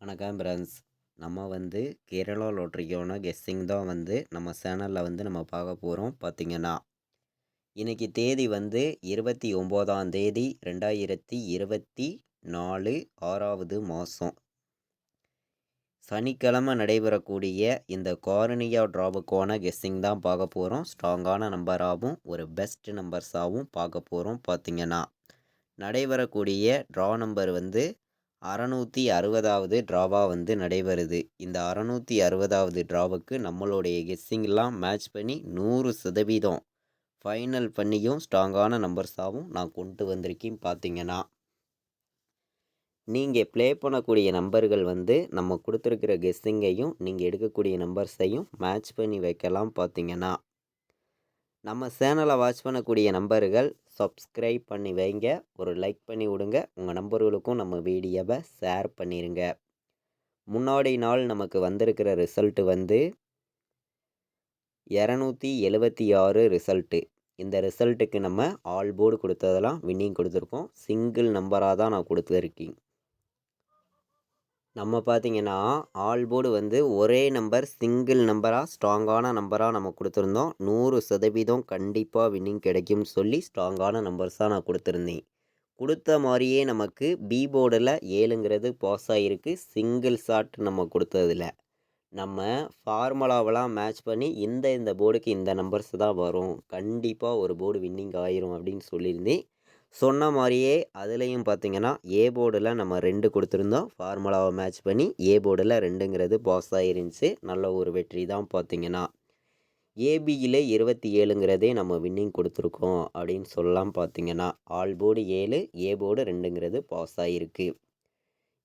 வணக்கம் ஃப்ரெண்ட்ஸ். நம்ம கேரளா லாட்ரிக்கான கெஸ்ஸிங் தான் நம்ம சேனலில் நம்ம பார்க்க போகிறோம். பார்த்தீங்கன்னா இன்றைக்கி தேதி 29ஆம் தேதி 2024 6வது மாதம் சனிக்கிழமை நடைபெறக்கூடிய இந்த கார்னியா ட்ராவுக்கான கெஸ்ஸிங் தான் பார்க்க போகிறோம். ஸ்ட்ராங்கான நம்பராகவும் ஒரு பெஸ்ட் நம்பர்ஸாகவும் பார்க்க போகிறோம். பார்த்தீங்கன்னா நடைபெறக்கூடிய ட்ரா நம்பர் 660வது ட்ராவாக நடைபெறுது. இந்த 660வது ட்ராவுக்கு நம்மளுடைய கெஸ்ஸிங்லாம் மேட்ச் பண்ணி 100% ஃபைனல் பண்ணியும் ஸ்ட்ராங்கான நம்பர்ஸாகவும் நான் கொண்டு வந்திருக்கேன். பார்த்தீங்கன்னா நீங்கள் ப்ளே பண்ணக்கூடிய நம்பர்கள் நம்ம கொடுத்துருக்கிற கெஸ்ஸிங்கையும் நீங்கள் எடுக்கக்கூடிய நம்பர்ஸையும் மேட்ச் பண்ணி வைக்கலாம். பார்த்தீங்கன்னா நம்ம சேனலை வாட்ச் பண்ணக்கூடிய நம்பர்கள் சப்ஸ்கிரைப் பண்ணி வைங்க, ஒரு லைக் பண்ணி விடுங்க, உங்கள் நம்பர்களுக்கும் நம்ம வீடியோவை ஷேர் பண்ணிடுங்க. முன்னாடி நாள் நமக்கு வந்திருக்கிற ரிசல்ட்டு 276 ரிசல்ட்டு. இந்த ரிசல்ட்டுக்கு நம்ம ஆல் போர்டு கொடுத்ததெல்லாம் வின்னிங் கொடுத்துருக்கோம். சிங்கிள் நம்பராக தான் நான் கொடுத்துருக்கேன். நம்ம பார்த்தீங்கன்னா ஆல் போர்டு ஒரே நம்பர் சிங்கிள் நம்பராக ஸ்ட்ராங்கான நம்பராக நம்ம கொடுத்துருந்தோம். 100% கண்டிப்பாக வின்னிங் கிடைக்கும்னு சொல்லி ஸ்ட்ராங்கான நம்பர்ஸாக நான் கொடுத்துருந்தேன். கொடுத்த மாதிரியே நமக்கு பி போர்டில் 7ங்கிறது பாஸ் ஆகிருக்கு. சிங்கிள் ஷாட் நம்ம கொடுத்ததில்ல. நம்ம ஃபார்முலாவெல்லாம் மேட்ச் பண்ணி இந்த போர்டுக்கு இந்த நம்பர்ஸ் தான் வரும், கண்டிப்பாக ஒரு போர்டு வின்னிங் ஆயிரும் அப்படின்னு சொல்லியிருந்தேன். சொன்ன மாதிரியே அதுலேயும் பார்த்தீங்கன்னா ஏ போர்டில் நம்ம 2 கொடுத்துருந்தோம். ஃபார்முலாவை மேட்ச் பண்ணி ஏ போர்டில் 2ங்கிறது பாஸ் ஆகிருந்துச்சு. நல்ல ஒரு வெற்றி தான். பார்த்தீங்கன்னா ஏபியில் 27ங்கிறதே நம்ம வின்னிங் கொடுத்துருக்கோம் அப்படின்னு சொல்லலாம். பார்த்தீங்கன்னா ஆல் போர்டு 7, ஏ போர்டு 2ங்கிறது பாஸ் ஆகிருக்கு.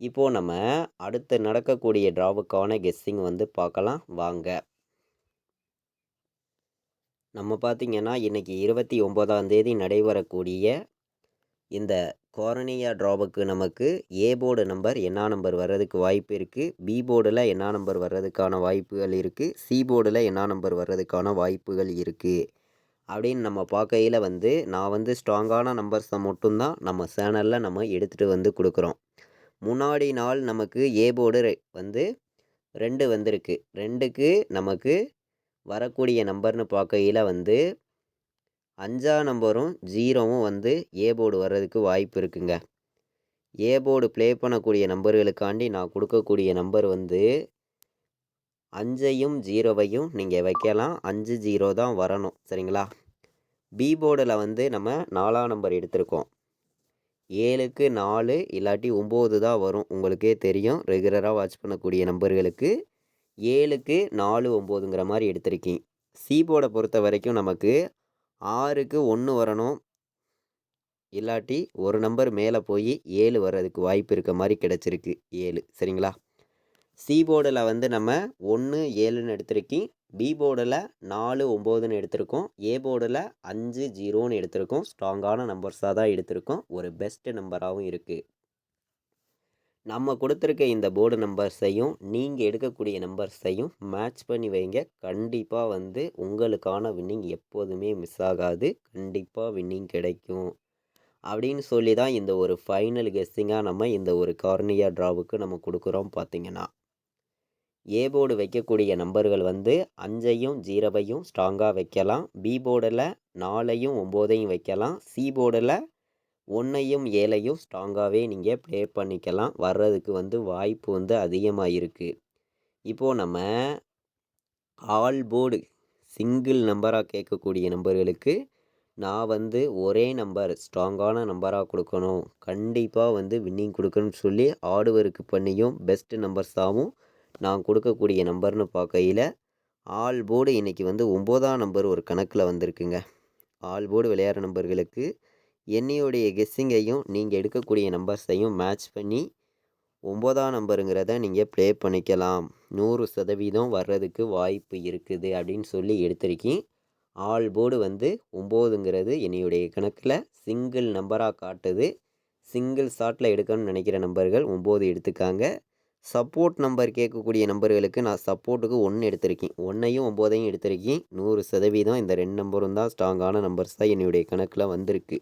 இப்போது நம்ம அடுத்து நடக்கக்கூடிய ட்ராவுக்கான கெஸ்ஸிங் பார்க்கலாம் வாங்க. நம்ம பார்த்திங்கன்னா இன்றைக்கி 29ஆம் தேதி நடைபெறக்கூடிய இந்த கார்னியா ட்ராவுக்கு நமக்கு ஏ போர்டு நம்பர் என்ன நம்பர் வர்றதுக்கு வாய்ப்பு இருக்குது, பி போர்டில் என்ன நம்பர் வர்றதுக்கான வாய்ப்புகள் இருக்குது, சி போர்டில் என்ன நம்பர் வர்றதுக்கான வாய்ப்புகள் இருக்குது அப்படின்னு நம்ம பார்க்கையில் நான் ஸ்ட்ராங்கான நம்பர்ஸை மட்டும்தான் நம்ம சேனலில் நம்ம எடுத்துகிட்டு கொடுக்குறோம். முன்னாடி நாள் நமக்கு ஏ போர்டு 2 வந்திருக்கு. 2க்கு நமக்கு வரக்கூடிய நம்பர்னு பார்க்கையில் 5ஆம் நம்பரும் 0வும் ஏ போர்டு வர்றதுக்கு வாய்ப்பு இருக்குங்க. ஏ போர்டு ப்ளே பண்ணக்கூடிய நம்பர்களுக்காண்டி நான் கொடுக்கக்கூடிய நம்பர் 5ஐயும் 0வையும் நீங்கள் வைக்கலாம். 5 0 தான் வரணும், சரிங்களா. பி போர்டில் நம்ம 4ஆம் நம்பர் எடுத்திருக்கோம். 7க்கு 4 இல்லாட்டி 9 தான் வரும். உங்களுக்கே தெரியும், ரெகுலராக வாட்ச் பண்ணக்கூடிய நம்பர்களுக்கு 7க்கு 4 9ங்கிற மாதிரி எடுத்திருக்கேன். சி போர்டை பொறுத்த வரைக்கும் நமக்கு 6க்கு 1 வரணும், இல்லாட்டி ஒரு நம்பர் மேலே போய் 7 வர்றதுக்கு வாய்ப்பு இருக்க மாதிரி கிடச்சிருக்கு. 7, சரிங்களா. சி போர்டில் நம்ம 1 7ன்னு எடுத்திருக்கேன். பி போர்டில் 4 9ன்னு எடுத்திருக்கோம். ஏ போர்டில் 5 0ன்னு எடுத்திருக்கோம். ஸ்ட்ராங்கான நம்பர்ஸாக தான் எடுத்திருக்கோம். ஒரு பெஸ்ட் நம்பராகவும் இருக்குது. நம்ம கொடுத்துருக்க இந்த போர்டு நம்பர்ஸையும் நீங்கள் எடுக்கக்கூடிய நம்பர்ஸையும் மேட்ச் பண்ணி வைங்க. கண்டிப்பாக உங்களுக்கான வின்னிங் எப்போதுமே மிஸ் ஆகாது. கண்டிப்பாக வின்னிங் கிடைக்கும் அப்படின்னு சொல்லி தான் இந்த ஒரு ஃபைனல் கெஸ்ஸிங்காக நம்ம இந்த ஒரு கார்னியா ட்ராவுக்கு நம்ம கொடுக்குறோம். பார்த்திங்கன்னா ஏ போர்டு வைக்கக்கூடிய நம்பர்கள் 5ஐயும் 0வையும் ஸ்ட்ராங்காக வைக்கலாம். பி போர்டில் 4ஐயும் 9ஐயும் வைக்கலாம். சி போர்டில் 1ஐயும் 7ஐயும் ஸ்ட்ராங்காகவே நீங்கள் ப்ளே பண்ணிக்கலாம். வர்றதுக்கு வாய்ப்பு அதிகமாக இருக்குது. இப்போது நம்ம ஆல் போர்டு சிங்கிள் நம்பராக கேட்கக்கூடிய நம்பர்களுக்கு நான் ஒரே நம்பர் ஸ்ட்ராங்கான நம்பராக கொடுக்கணும், கண்டிப்பாக வின்னிங் கொடுக்கணும்னு சொல்லி ஹார்ட் ஒர்க் பண்ணியும் பெஸ்ட் நம்பர்ஸாகவும் நான் கொடுக்கக்கூடிய நம்பர்னு பார்க்கையில் ஆல் போர்டு இன்றைக்கி 9ஆம் நம்பர் ஒரு கணக்கில் வந்திருக்குங்க. ஆல் போர்டு விளையாடுற நம்பர்களுக்கு என்னையுடைய கெஸ்ஸிங்கையும் நீங்கள் எடுக்கக்கூடிய நம்பர்ஸையும் மேட்ச் பண்ணி 9ஆம் நம்பருங்கிறத நீங்கள் ப்ளே பண்ணிக்கலாம். 100% வர்றதுக்கு வாய்ப்பு இருக்குது அப்படின்னு சொல்லி எடுத்திருக்கேன். ஆல் போர்டு 9ங்கிறது என்னையுடைய கணக்கில் சிங்கிள் நம்பராக காட்டுது. சிங்கிள் ஷாட்டில் எடுக்கணும்னு நினைக்கிற நம்பர்கள் 9 எடுத்துக்காங்க. சப்போர்ட் நம்பர் கேட்கக்கூடிய நம்பர்களுக்கு நான் சப்போர்ட்டுக்கு 1 எடுத்திருக்கேன். 1ஐயும் 9ஐயும் எடுத்திருக்கேன். 100% இந்த 2 நம்பரும் தான் ஸ்ட்ராங்கான நம்பர்ஸ் தான் என்னுடைய கணக்கில் வந்திருக்கு.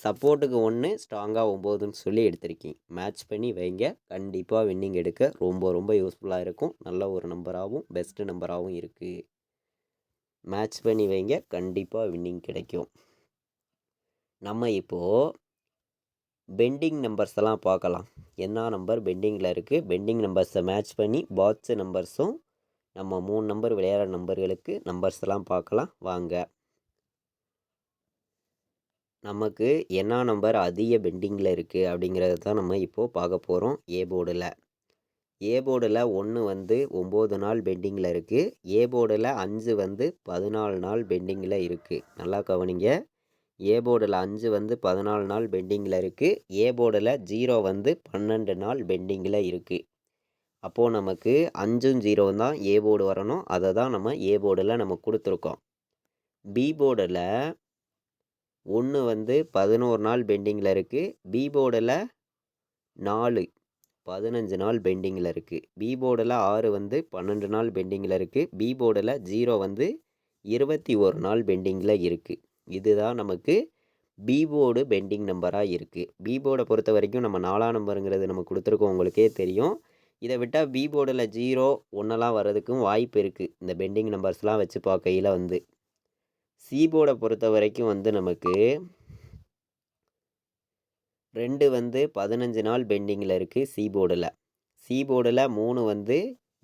சப்போர்ட்டுக்கு 1 ஸ்ட்ராங்காக 9ன்னு சொல்லி எடுத்திருக்கீங்க. மேட்ச் பண்ணி வைங்க. கண்டிப்பாக வின்னிங் எடுக்க ரொம்ப ரொம்ப யூஸ்ஃபுல்லாக இருக்கும். நல்ல ஒரு நம்பராகவும் பெஸ்ட்டு நம்பராகவும் இருக்குது. மேட்ச் பண்ணி வைங்க. கண்டிப்பாக வின்னிங் கிடைக்கும். நம்ம இப்போது பெண்டிங் நம்பர்ஸ் எல்லாம் பார்க்கலாம். என்ன நம்பர் பெண்டிங்கில் இருக்குது, பெண்டிங் நம்பர்ஸை மேட்ச் பண்ணி பாட்ஸ் நம்பர்ஸும் நம்ம 3 நம்பர் விளையாடுற நம்பர்களுக்கு நம்பர்ஸ் எல்லாம் பார்க்கலாம் வாங்க. நமக்கு என்ன நம்பர் அதிக பெண்டிங்கில் இருக்குது அப்படிங்கிறத தான் நம்ம இப்போது பார்க்க போகிறோம். ஏ போர்டில் 1 வந்து 9 நாள் பெண்டிங்கில் இருக்குது. ஏ போர்டில் 5 வந்து 14 நாள் பெண்டிங்கில் இருக்குது. நல்லா கவனிங்க. ஏ போர்டில் 5 வந்து 14 நாள் பெண்டிங்கில் இருக்குது. ஏ போர்டில் 0 வந்து 12 நாள் பெண்டிங்கில் இருக்குது. அப்போது நமக்கு 5ம் 0 தான் ஏ போர்டு வரணும். அதை தான் நம்ம ஏ போர்டில் நம்ம கொடுத்துருக்கோம். பி போர்டில் 1 வந்து 11 நாள் பெண்டிங்கில் இருக்குது. பி போர்டில் 4 15 நாள் பெண்டிங்கில் இருக்குது. பி போர்டில் 6 வந்து 12 நாள் பெண்டிங்கில் இருக்குது. பி போர்டில் 0 வந்து 21 நாள் பெண்டிங்கில் இருக்குது. இதுதான் நமக்கு பி போர்டு பெண்டிங் நம்பராக இருக்குது. பி போர்டை பொறுத்த வரைக்கும் நம்ம 4ஆம் நம்பருங்கிறது நம்ம கொடுத்துருக்கோம், உங்களுக்கே தெரியும். இதை விட்டால் பி போர்டில் 0 1 வர்றதுக்கும் வாய்ப்பு இருக்குது. இந்த பெண்டிங் நம்பர்ஸ்லாம் வச்சு பார்க்கையில் வந்து சி போர்டை பொறுத்த வரைக்கும் வந்து நமக்கு 2 வந்து 15 நாள் பெண்டிங்கில் இருக்குது. சி போர்டில் 3 வந்து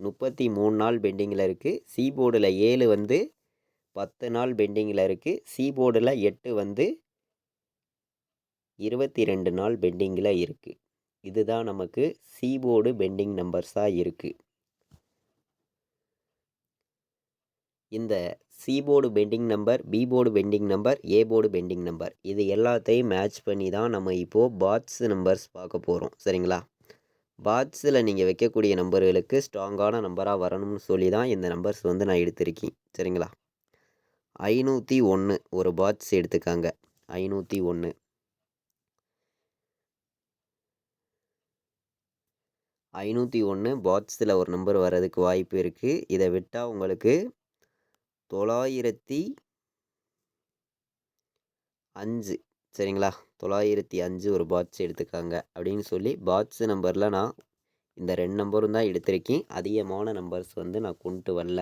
33 நாள் பெண்டிங்கில் இருக்குது. சி போர்டில் 7 வந்து 10 நாள் பெண்டிங்கில் இருக்குது. சி போர்டில் 8 வந்து 22 நாள் பெண்டிங்கில் இருக்குது. இதுதான் நமக்கு சி போர்டு பெண்டிங் நம்பர்ஸாக இருக்குது. இந்த C board pending number, B board pending number, A board pending number இது எல்லாத்தையும் மேட்ச் பண்ணி தான் நம்ம இப்போது பாட்ஸ் நம்பர்ஸ் பார்க்க போகிறோம். சரிங்களா? பாட்ஸில் நீங்கள் வைக்கக்கூடிய நம்பர்களுக்கு ஸ்ட்ராங்கான நம்பராக வரணும்னு சொல்லி தான் இந்த நம்பர்ஸ் வந்து நான் எடுத்திருக்கேன். சரிங்களா? 501 ஒரு பாட்ஸ் எடுத்துக்காங்க. 501 501 பாட்ஸில் ஒரு நம்பர் வர்றதுக்கு வாய்ப்பு இருக்குது. இதை விட்டால் உங்களுக்கு 905 சரிங்களா? 905 ஒரு பாட்ஸ் எடுத்துக்காங்க அப்படின்னு சொல்லி பாட்ஸ் நம்பரில் நான் இந்த 2 நம்பரும் தான் எடுத்திருக்கேன். அதிகமான நம்பர்ஸ் வந்து நான் கொண்டு வரல.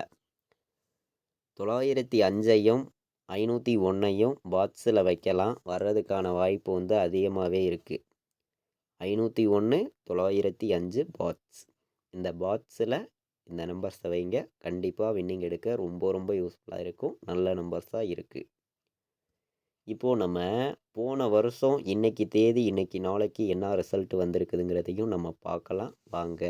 905ஐயும் 501ஐயும் பாட்ஸில் வைக்கலாம். வர்றதுக்கான வாய்ப்பு வந்து அதிகமாகவே இருக்குது. 501 905 பாட்ஸ். இந்த பாட்ஸில் இந்த நம்பர்ஸை வைங்க. கண்டிப்பாக வின்னிங் எடுக்க ரொம்ப ரொம்ப யூஸ்ஃபுல்லாக இருக்கும். நல்ல நம்பர்ஸாக இருக்குது. இப்போது நம்ம போன வருஷம் இன்றைக்கி தேதி இன்றைக்கி நாளைக்கு என்ன ரிசல்ட் வந்திருக்குதுங்கிறதையும் நம்ம பார்க்கலாம் வாங்க.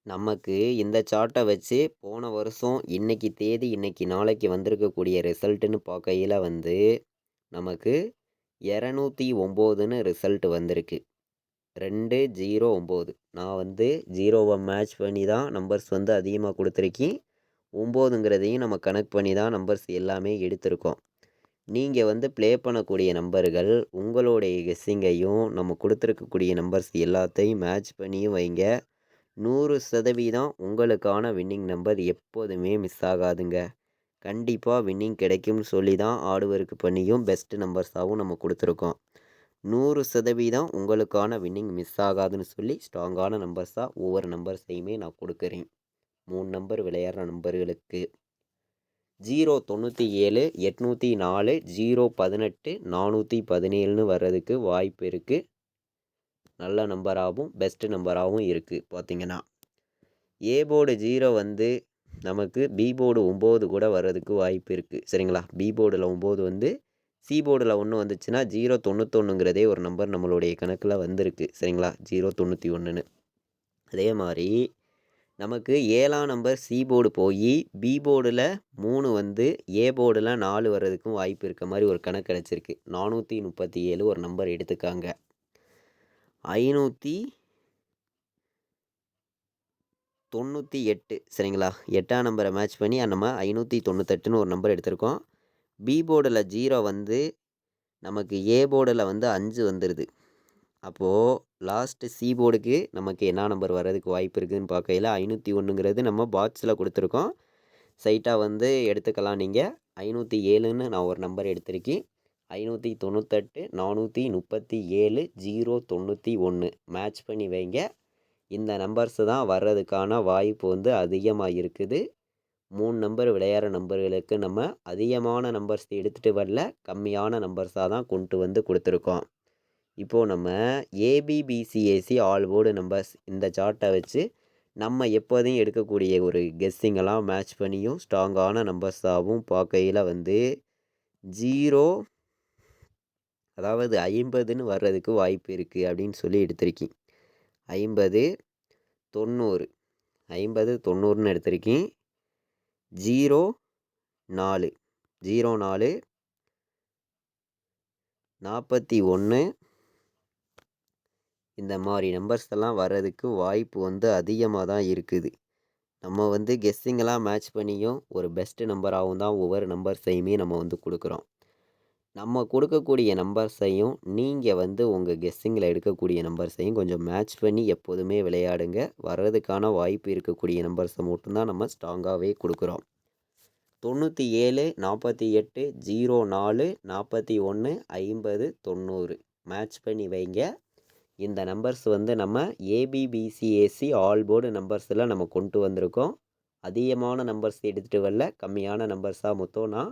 நமக்கு இந்த சார்ட்டை வச்சு போன வருஷம் இன்றைக்கி தேதி இன்றைக்கி நாளைக்கு வந்திருக்கக்கூடிய ரிசல்ட்டுன்னு பார்க்கையில் வந்து நமக்கு 209ன்னு ரிசல்ட் வந்திருக்கு. 209. நான் வந்து 0வை மேட்ச் பண்ணி தான் நம்பர்ஸ் வந்து அதிகமாக கொடுத்துருக்கேன். 9ங்கிறதையும் நம்ம கனெக்ட் பண்ணி தான் நம்பர்ஸ் எல்லாமே எடுத்திருக்கோம். நீங்கள் வந்து ப்ளே பண்ணக்கூடிய நம்பர்கள் உங்களுடைய கெஸ்ஸிங்கையும் நம்ம கொடுத்துருக்கக்கூடிய நம்பர்ஸ் எல்லாத்தையும் மேட்ச் பண்ணியும் வைங்க. 100% உங்களுக்கான வின்னிங் நம்பர் எப்போதுமே மிஸ் ஆகாதுங்க. கண்டிப்பாக வின்னிங் கிடைக்கும்னு சொல்லி தான் ஹார்ட் ஒர்க் பண்ணியும் பெஸ்ட்டு நம்பர்ஸாகவும் நம்ம கொடுத்துருக்கோம். 100% உங்களுக்கான வின்னிங் மிஸ் ஆகாதுன்னு சொல்லி ஸ்ட்ராங்கான நம்பர்ஸாக ஒவ்வொரு நம்பர்ஸையுமே நான் கொடுக்குறேன். 3 நம்பர் விளையாடுற நம்பர்களுக்கு 097 804 018 417ன்னு வர்றதுக்கு வாய்ப்பு இருக்குது. நல்ல நம்பராகவும் பெஸ்ட்டு நம்பராகவும் இருக்குது. பார்த்திங்கன்னா ஏ போர்டு 0 வந்து நமக்கு பி போர்டு 9 கூட வர்றதுக்கு வாய்ப்பு இருக்குது. சரிங்களா? பி போர்டில் 9 வந்து சி போர்டில் 1 வந்துச்சுன்னா 091ங்கிறதே ஒரு நம்பர் நம்மளுடைய கணக்கில் வந்திருக்கு. சரிங்களா? 091ன்னு. அதே மாதிரி நமக்கு 7ஆம் நம்பர் சி போர்டு போய் பி போர்டில் 3 வந்து ஏ போர்டில் 4 வர்றதுக்கும் வாய்ப்பு இருக்க மாதிரி ஒரு கணக்கு கிடச்சிருக்கு. 437 ஒரு நம்பர் எடுத்துக்காங்க. 598 சரிங்களா? 8ஆம் நம்பரை மேட்ச் பண்ணி நம்ம 598ன்னு ஒரு நம்பர் எடுத்திருக்கோம். பி போர்டில் 0 வந்து நமக்கு ஏ போர்டில் வந்து 5 வந்துடுது. அப்போது லாஸ்ட்டு சி போர்டுக்கு நமக்கு என்ன நம்பர் வர்றதுக்கு வாய்ப்பு இருக்குதுன்னு பார்க்கையில் 501ங்கிறது நம்ம பாக்ஸில் கொடுத்துருக்கோம். சைட்டாக வந்து எடுத்துக்கலாம். நீங்கள் 507ன்னு நான் ஒரு நம்பர் எடுத்திருக்கேன். 598 437 091 மேட்ச் பண்ணி வைங்க. இந்த நம்பர்ஸ் தான் வர்றதுக்கான வாய்ப்பு வந்து அதிகமாக இருக்குது. 3 நம்பர் விளையாடுற நம்பர்களுக்கு நம்ம அதிகமான நம்பர்ஸ் எடுத்துகிட்டு வரல, கம்மியான நம்பர்ஸாக தான் கொண்டு வந்து கொடுத்துருக்கோம். இப்போது நம்ம ஏபிபிசிஏசி ஆல் போர்டு நம்பர்ஸ் இந்த சார்ட்டை வச்சு நம்ம எப்போதையும் எடுக்கக்கூடிய ஒரு கெஸ்ஸிங்கெல்லாம் மேட்ச் பண்ணியும் ஸ்ட்ராங்கான நம்பர்ஸாகவும் பார்க்கையில் வந்து 0 அதாவது 50ன்னு வர்றதுக்கு வாய்ப்பு இருக்குது அப்படின்னு சொல்லி எடுத்திருக்கேன். 50 90 50 90ன்னு எடுத்திருக்கேன். 04 04 41 இந்த மாதிரி நம்பர்ஸ் எல்லாம் வர்றதுக்கு வாய்ப்பு வந்து அதிகமாக தான் இருக்குது. நம்ம வந்து கெஸ்ஸிங்கெல்லாம் மேட்ச் பண்ணியும் ஒரு பெஸ்ட்டு நம்பராகவும் தான் ஒவ்வொரு நம்பர்ஸையுமே நம்ம வந்து கொடுக்குறோம். நம்ம கொடுக்கக்கூடிய நம்பர்ஸையும் நீங்கள் வந்து உங்கள் கெஸ்ஸிங்கில் எடுக்கக்கூடிய நம்பர்ஸையும் கொஞ்சம் மேட்ச் பண்ணி எப்போதுமே விளையாடுங்க. வர்றதுக்கான வாய்ப்பு இருக்கக்கூடிய நம்பர்ஸை மட்டும்தான் நம்ம ஸ்ட்ராங்காகவே கொடுக்குறோம். 97 48 04 41 50 90 மேட்ச் பண்ணி வைங்க. இந்த நம்பர்ஸ் வந்து நம்ம ஏபிபிசிஏசி ஆல் போர்டு நம்பர்ஸில் நம்ம கொண்டு வந்திருக்கோம். அதிகமான நம்பர்ஸ் எடுத்துகிட்டு வரல, கம்மியான நம்பர்ஸாக மொத்தம் நான்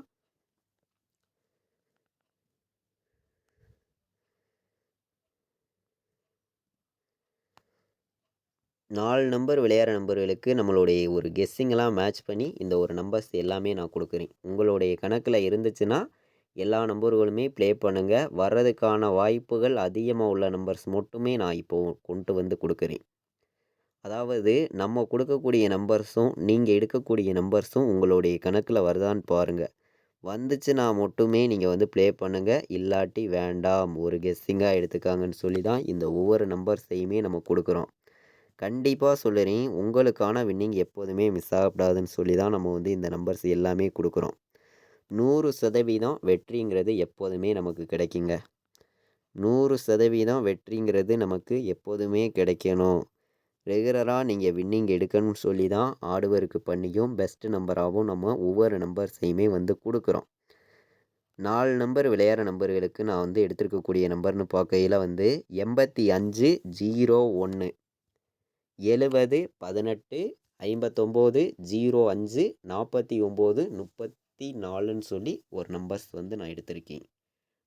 4 நம்பர் விளையாடுற நம்பர்களுக்கு நம்மளுடைய ஒரு கெஸ்ஸிங்கெல்லாம் மேட்ச் பண்ணி இந்த ஒரு நம்பர்ஸ் எல்லாமே நான் கொடுக்குறேன். உங்களுடைய கணக்கில் இருந்துச்சுன்னா எல்லா நம்பர்களுமே ப்ளே பண்ணுங்கள். வர்றதுக்கான வாய்ப்புகள் அதிகமாக உள்ள நம்பர்ஸ் மட்டுமே நான் இப்போது கொண்டு வந்து கொடுக்குறேன். அதாவது நம்ம கொடுக்கக்கூடிய நம்பர்ஸும் நீங்கள் எடுக்கக்கூடிய நம்பர்ஸும் உங்களுடைய கணக்கில் வருதான்னு பாருங்கள். வந்துச்சுன்னா மட்டுமே நீங்கள் வந்து ப்ளே பண்ணுங்கள். இல்லாட்டி வேண்டாம், ஒரு கெஸ்ஸிங்காக எடுத்துக்காங்கன்னு சொல்லி தான் இந்த ஒவ்வொரு நம்பர்ஸையுமே நம்ம கொடுக்குறோம். கண்டிப்பாக சொல்லுறேன், உங்களுக்கான வின்னிங் எப்போதுமே மிஸ் ஆகக்கூடாதுன்னு சொல்லி தான் நம்ம வந்து இந்த நம்பர்ஸ் எல்லாமே கொடுக்குறோம். 100% வெற்றிங்கிறது எப்போதுமே நமக்கு கிடைக்குங்க. 100% வெற்றிங்கிறது நமக்கு எப்போதுமே கிடைக்கணும். ரெகுலராக நீங்கள் வின்னிங் எடுக்கணும்னு சொல்லி தான் ஹார்ட் ஒர்க் பண்ணியும் பெஸ்ட்டு நம்பராகவும் நம்ம ஒவ்வொரு நம்பர்ஸையுமே வந்து கொடுக்குறோம். 4 நம்பர் விளையாடுற நம்பர்களுக்கு நான் வந்து எடுத்துருக்கக்கூடிய நம்பர்னு பார்க்கையில் வந்து 85 01 70 18 59 05 49 34ன்னு சொல்லி ஒரு நம்பர்ஸ் வந்து நான் எடுத்திருக்கேன்.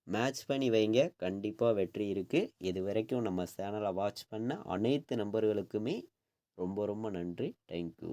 மேட்ச் பண்ணி வைங்க, கண்டிப்பாக வெற்றி இருக்குது. இது வரைக்கும் நம்ம சேனலை வாட்ச் பண்ண அனைத்து நம்பர்களுக்குமே ரொம்ப ரொம்ப நன்றி. தேங்க்யூ.